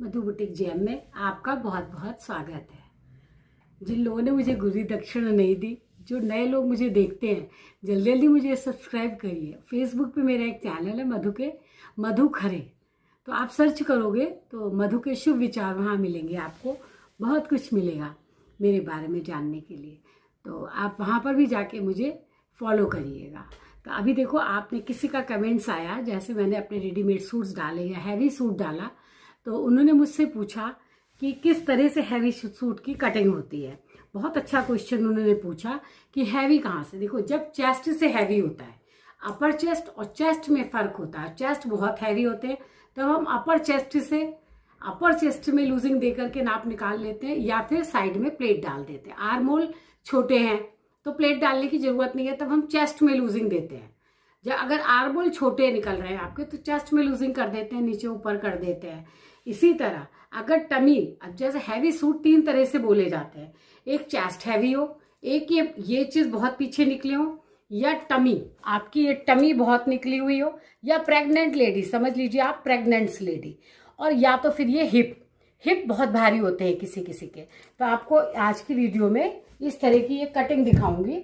मधु boutique JM में आपका बहुत बहुत स्वागत है। जिन लोगों ने मुझे गुरु दक्षिणा नहीं दी, जो नए लोग मुझे देखते हैं, जल्दी जल्दी मुझे सब्सक्राइब करिए। फेसबुक पे मेरा एक चैनल है मधु खरे, तो आप सर्च करोगे तो मधु के शुभ विचार वहाँ मिलेंगे। आपको बहुत कुछ मिलेगा मेरे बारे में जानने के लिए, तो आप वहाँ पर भी जाके मुझे फॉलो करिएगा। तो अभी देखो, आपने किसी का कमेंट्स आया, जैसे मैंने अपने रेडीमेड सूट्स डाले या हैवी सूट डाला, तो उन्होंने मुझसे पूछा कि किस तरह से हैवी सूट की कटिंग होती है। बहुत अच्छा क्वेश्चन उन्होंने पूछा कि हैवी कहाँ से। देखो, जब चेस्ट से हैवी होता है, अपर चेस्ट और चेस्ट में फ़र्क होता है। चेस्ट बहुत हैवी होते हैं, तब हम अपर चेस्ट में लूजिंग दे करके नाप निकाल लेते हैं, या फिर साइड में प्लेट डाल देते हैं। आर्म होल छोटे हैं तो प्लेट डालने की जरूरत नहीं है, तब हम चेस्ट में लूजिंग देते हैं। जब अगर आर्म होल छोटे निकल रहे हैं आपके, तो चेस्ट में लूजिंग कर देते हैं, नीचे ऊपर कर देते हैं। इसी तरह अगर टमी, अब जैसे हैवी सूट 3 तरह से बोले जाते हैं। एक चेस्ट हैवी हो, एक ये चीज बहुत पीछे निकली हो, या टमी, आपकी ये टमी बहुत निकली हुई हो, या प्रेग्नेंट लेडी, समझ लीजिए आप प्रेग्नेंट लेडी, और या तो फिर ये हिप बहुत भारी होते हैं किसी किसी के। तो आपको आज की वीडियो में इस तरह की ये कटिंग दिखाऊंगी,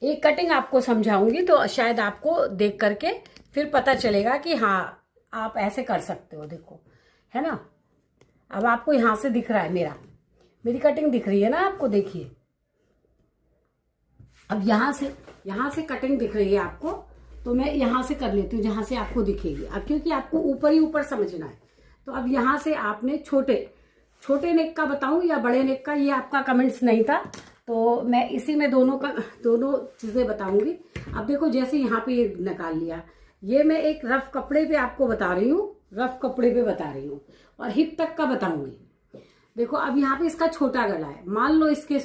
एक कटिंग आपको समझाऊंगी, तो शायद आपको देख करके फिर पता चलेगा कि हाँ, आप ऐसे कर सकते हो। देखो, है ना, अब आपको यहां से दिख रहा है, मेरी कटिंग दिख रही है ना आपको। देखिए, अब यहां से कटिंग दिख रही है आपको, तो मैं यहां से कर लेती हूँ जहां से आपको दिखेगी। अब क्योंकि आपको ऊपर ही ऊपर समझना है, तो अब यहां से आपने छोटे नेक का बताऊं या बड़े नेक का, ये आपका कमेंट्स नहीं था, तो मैं इसी में दोनों चीजें बताऊंगी। अब देखो, जैसे यहाँ पे ये निकाल लिया, ये मैं एक रफ कपड़े पे आपको बता रही हूँ, और हिप तक का बताऊंगी। देखो, अब यहाँ पे इसका छोटा गला है। मान लो इसके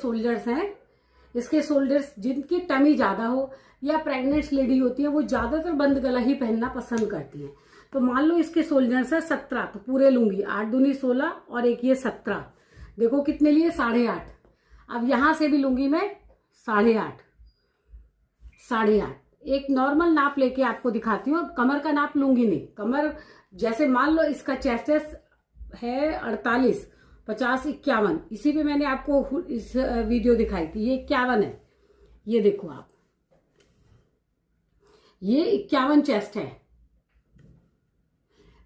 शोल्डर्स जिनकी टमी ज्यादा हो या प्रेग्नेंट लेडी होती है, वो ज्यादातर बंद गला ही पहनना पसंद करती है। तो मान लो इसके शोल्डर्स है 17, तो पूरे लूंगी 8 दूनी 16, और एक ये 17। देखो कितने लिए, 8.5। अब यहां से भी लूंगी मैं 8.5। एक नॉर्मल नाप लेके आपको दिखाती हूँ। कमर का नाप लूंगी नहीं। कमर जैसे मान लो इसका चेस्ट है 48, 50, 51। इसी पे मैंने आपको इस वीडियो दिखाई थी, ये 51 है। ये देखो आप, ये 51 चेस्ट है,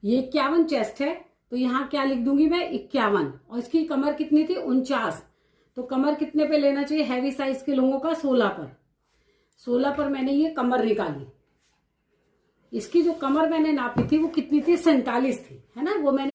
ये 51 चेस्ट है। तो यहाँ क्या लिख दूंगी मैं, 51। और इसकी कमर कितनी थी, 49। तो कमर कितने पे लेना चाहिए हैवी साइज के लोगों का, 16 पर मैंने ये कमर निकाली। इसकी जो कमर मैंने नापी थी वो कितनी थी, 47 थी, है ना। वो मैंने